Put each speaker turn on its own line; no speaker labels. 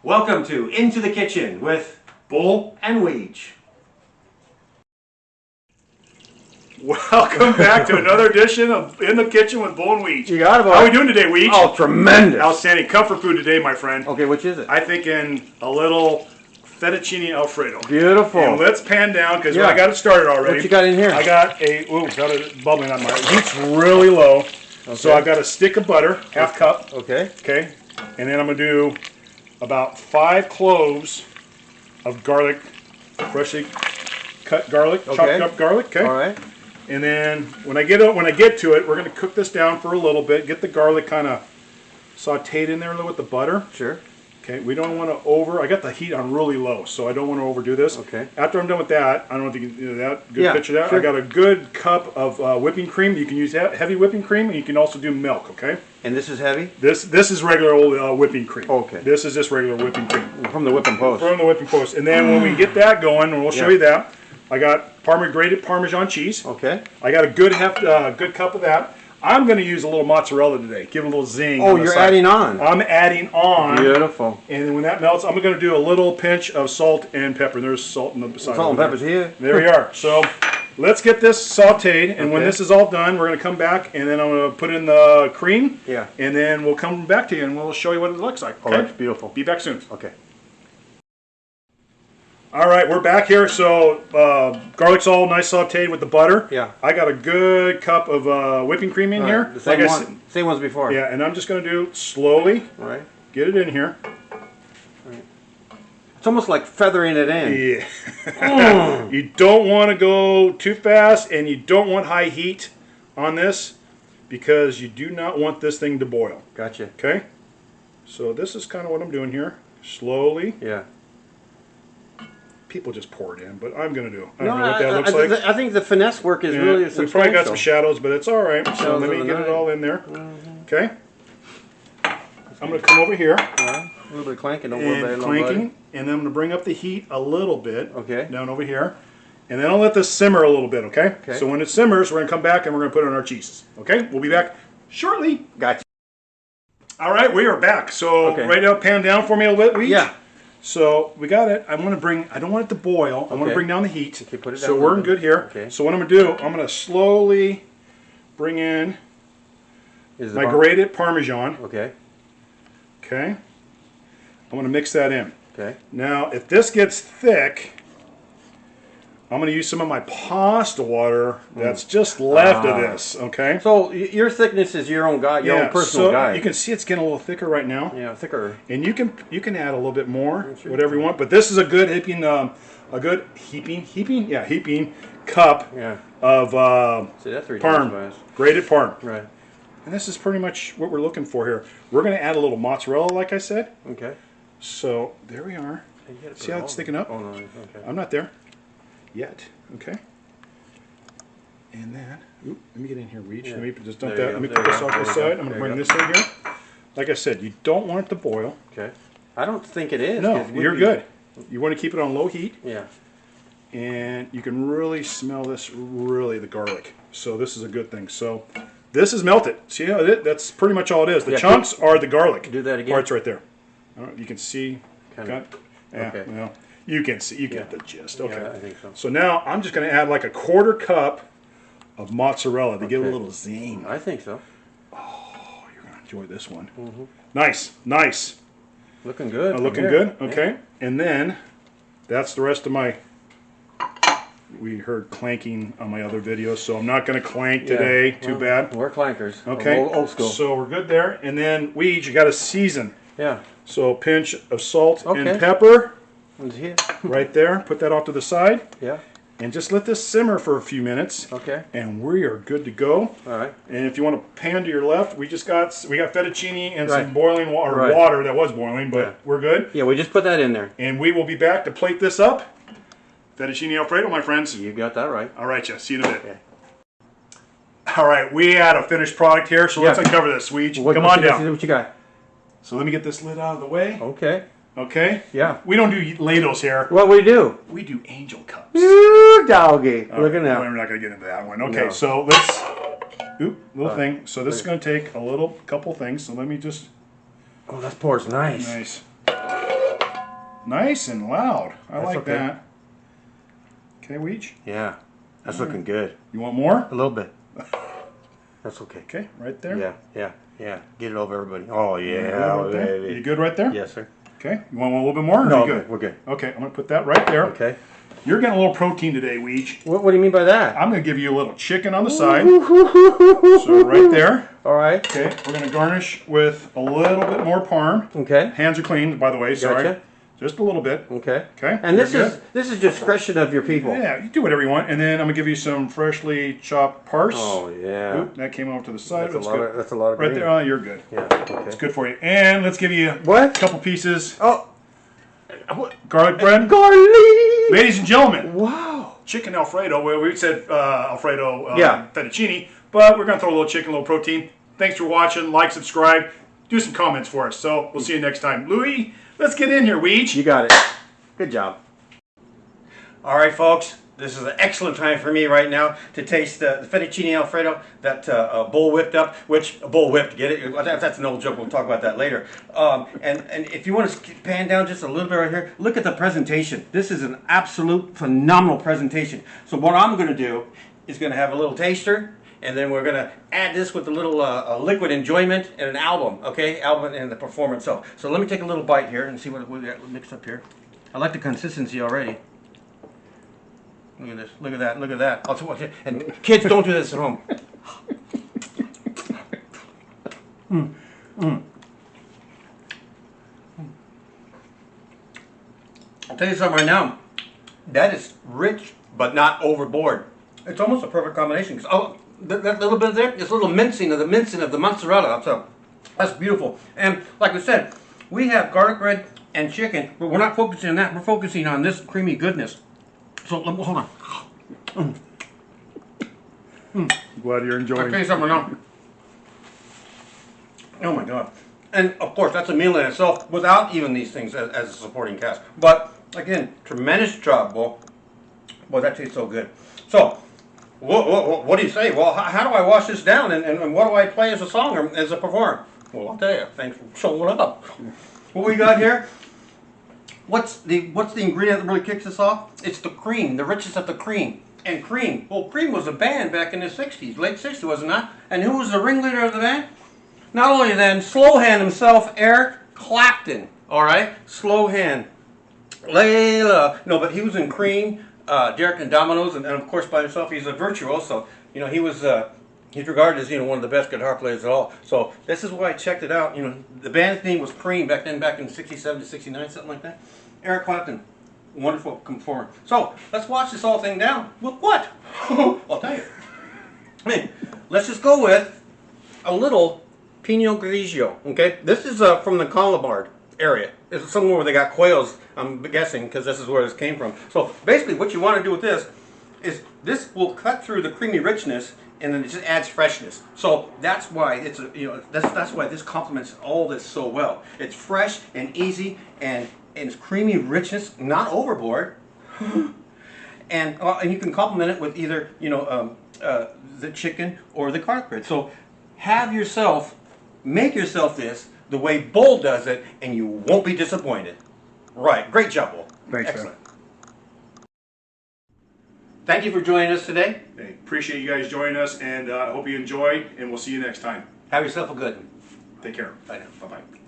Welcome to Into the Kitchen with Bull and Weege.
Welcome back to another edition of In the Kitchen with Bull and Weege.
You got it, boy.
How are we doing today, Weege?
Oh, tremendous.
Outstanding. Comfort food today, my friend.
Okay, which is it?
I think in a little Fettuccine Alfredo.
Beautiful.
And let's pan down because I got it started already.
What you got in here?
I got a, got it bubbling on my heat's really low. Okay. So I've got a stick of butter, half cup.
Okay.
Okay. And then I'm going to do about 5 cloves of garlic, freshly cut garlic, chopped up garlic. Okay.
All right.
And then when I get to it, we're going to cook this down for a little bit. Get the garlic kind of sautéed in there with the butter.
Sure.
Okay. We don't want to I got the heat on really low, so I don't want to overdo this.
Okay.
After I'm done with that, I don't know if you can do that. Good picture of that.
Sure.
I got a good cup of whipping cream. You can use heavy whipping cream, and you can also do milk. Okay.
And this is heavy?
This is regular old whipping cream.
Okay.
This is just regular whipping cream.
From the whipping post.
From the whipping post. And then when we get that going, and we'll show you that, I got grated Parmesan cheese.
Okay.
I got a good cup of that. I'm going to use a little mozzarella today. Give it a little zing.
Oh, you're adding on.
I'm adding on.
Beautiful.
And then when that melts, I'm going to do a little pinch of salt and pepper. There's salt in the side.
Salt and pepper's here.
There we are. So let's get this sauteed. And when
Okay.
this is all done, we're going to come back and then I'm going to put in the cream.
Yeah.
And then we'll come back to you and we'll show you what it looks like.
Okay.
Okay?
Oh, that's beautiful.
Be back soon.
Okay.
All right, we're back here. So garlic's all nice sauteed with the butter.
Yeah.
I got a good cup of whipping cream in here.
The same same ones before.
Yeah, and I'm just going to do slowly.
All right.
Get it in here.
It's almost like feathering it in.
Yeah. You don't want to go too fast, and you don't want high heat on this because you do not want this thing to boil.
Gotcha.
Okay. So this is kind of what I'm doing here. Slowly.
Yeah.
People just pour it in, but I'm going to do. I don't know what that looks like.
I think the finesse work is really substantial.
We probably got some shadows, but it's all right. So
Shadows
let me
of the
get it
night.
all in there. Okay. I'm going to come over here.
A little bit of clanking, don't worry about it.
Clanking, and then I'm going to bring up the heat a little bit.
Okay.
Down over here. And then I'll let this simmer a little bit, okay?
Okay.
So when it simmers, we're going to come back and we're going to put in our cheeses. Okay? We'll be back shortly.
Gotcha.
All right, we are back. So right now, pan down for me a little bit, Weege.
Yeah.
So we got it. I want I don't want it to boil. I want to bring down the heat.
Okay, put it down
so we're good here.
Okay.
So what I'm going to do, I'm going to slowly bring in my grated Parmesan.
Okay.
Okay. I'm going to mix that in.
Okay.
Now, if this gets thick, I'm going to use some of my pasta water that's just left of this, okay?
So your thickness is your own guide, your own personal guide.
You can see it's getting a little thicker right now.
Yeah, thicker.
And you can add a little bit more, whatever you want. But this is a good heaping cup of parm, grated parm.
Right.
And this is pretty much what we're looking for here. We're going to add a little mozzarella, like I said.
Okay.
So there we are. See how it's sticking up?
Oh no. Okay.
I'm not there yet. Okay. And then, let me get in here, Weege. Let me just dump that. Let me put this off the side. I'm going to bring this in here. Like I said, you don't want it to boil.
Okay. I don't think it is.
No, you're good. You want to keep it on low heat.
Yeah.
And you can really smell this, the garlic. So this is a good thing. So this is melted. See how that's pretty much all it is. The chunks are the garlic.
Do that again.
Parts right there. I don't know if you can see.
Kind of. Okay.
Well, you can see. You get the gist. Okay.
Yeah, I think so.
So now I'm just going to add like a 1/4 cup of mozzarella to give it a little zing.
I think so.
Oh, you're going to enjoy this one. Nice, nice.
Looking good.
Looking good. Okay. And then that's the rest of my. We heard clanking on my other videos, so I'm not going to clank today. Too bad.
We're clankers.
Okay.
Old school.
So we're good there. And then Weege, you got to season.
Yeah.
So a pinch of salt and pepper.
Here.
Right there. Put that off to the side.
Yeah.
And just let this simmer for a few minutes.
Okay.
And we are good to go.
All right.
And if you want to pan to your left, we got fettuccine and some boiling water, that was boiling, but we're good.
Yeah, we just put that in there.
And we will be back to plate this up. Fettuccine Alfredo, my friends.
You got that right.
All right, see you in a bit. Okay. All right, we had a finished product here, so let's uncover this, Weege. Come on down.
What you got?
So let me get this lid out of the way.
Okay.
Okay?
Yeah.
We don't do ladles here.
What we do?
We do angel cups.
Ooh, doggy. Look at that.
We're not going to get into that one. Okay, so let's... little thing. So this is going to take a couple things. So let me just...
Oh, that pours nice.
Nice. Nice and loud. I
That's
like
okay.
that. Okay, Weege.
Yeah, that's looking good.
You want more?
A little bit. That's okay.
Okay, right there.
Yeah. Get it over everybody. Oh
You
yeah,
good right there?
baby.
You good right there?
Yes, sir.
Okay. You want a little bit more? Or
No,
you good?
we're good.
Okay, I'm gonna put that right there.
Okay.
You're getting a little protein today, Weege.
What do you mean by that?
I'm gonna give you a little chicken on the side. So right there.
All right.
Okay, we're gonna garnish with a little bit more parm.
Okay.
Hands are clean, by the way. Sorry.
Gotcha.
Just a little bit.
Okay.
Okay.
And this
You're
is discretion of your people.
Yeah, you do whatever you want, and then I'm gonna give you some freshly chopped parse.
Oh yeah.
Oop, that came over to the side.
That's
That's good.
that's a lot of
Right
green.
there. Oh, you're good.
Yeah. Okay.
It's good for you. And let's give you
What?
a couple pieces
Oh.
garlic bread.
Garlic.
Ladies and gentlemen,
Wow.
chicken Alfredo. Well, we said Alfredo
Yeah.
fettuccine, but we're gonna throw a little chicken, a little protein. Thanks for watching. Like, subscribe, do some comments for us. So we'll see you next time. Louis, let's get in here, Weege.
You got it. Good job.
All right, folks. This is an excellent time for me right now to taste the fettuccine Alfredo that Bull whipped up. Which Bull whipped, get it? That's an old joke. We'll talk about that later. And if you want to pan down just a little bit right here, look at the presentation. This is an absolute phenomenal presentation. So what I'm going to do is going to have a little taster, and then we're going to add this with a little liquid enjoyment and an album, okay? Album and the performance. So let me take a little bite here and see what we got mixed up here. I like the consistency already. Look at this. Look at that. Look at that. I'll watch it. And kids, don't do this at home. I'll tell you something right now. That is rich, but not overboard. It's almost a perfect combination. 'Cause, oh, that little bit there, it's a little mincing of the mozzarella. So that's beautiful. And like I said, we have garlic bread and chicken, but we're not focusing on that. We're focusing on this creamy goodness. So hold on.
Glad you're
I'll
enjoying.
tell you something now. Oh my God. And of course, that's a meal in itself without even these things as a supporting cast. But again, tremendous job, Bull. Boy, that tastes so good. So, what do you say? Well, how do I wash this down and what do I play as a song or as a performer? Well, I'll tell you. Thanks for showing up. What we got here? What's the ingredient that really kicks us off? It's the cream, the richness of the cream. And Cream, well, Cream was a band back in the 60s, late 60s, was it not? And who was the ringleader of the band? Not only then, slow hand himself, Eric Clapton. All right, slow hand. Layla. No, but he was in Cream, Derek and Dominoes, and of course by himself he's a virtuoso. You know, he was he's regarded as one of the best guitar players at all. So this is why I checked it out. The band's name was Cream back then, back in '67 to '69, something like that. Eric Clapton. Wonderful performer. So let's watch this whole thing down. With what? I'll tell you. I mean, let's just go with a little Pinot Grigio. Okay, this is from the Calabar area. It's somewhere where they got quails. I'm guessing because this is where this came from. So basically, what you want to do with this is this will cut through the creamy richness, and then it just adds freshness. So that's why it's that's why this complements all this so well. It's fresh and easy and it's creamy richness, not overboard, and you can complement it with either the chicken or the garlic bread. So make yourself this the way Bull does it, and you won't be disappointed. Right, great job, Bull.
Thanks,
excellent. Thank you for joining us today.
Hey, appreciate you guys joining us, and I hope you enjoy, and we'll see you next time.
Have yourself a good one.
Take care.
Bye now.
Bye-bye.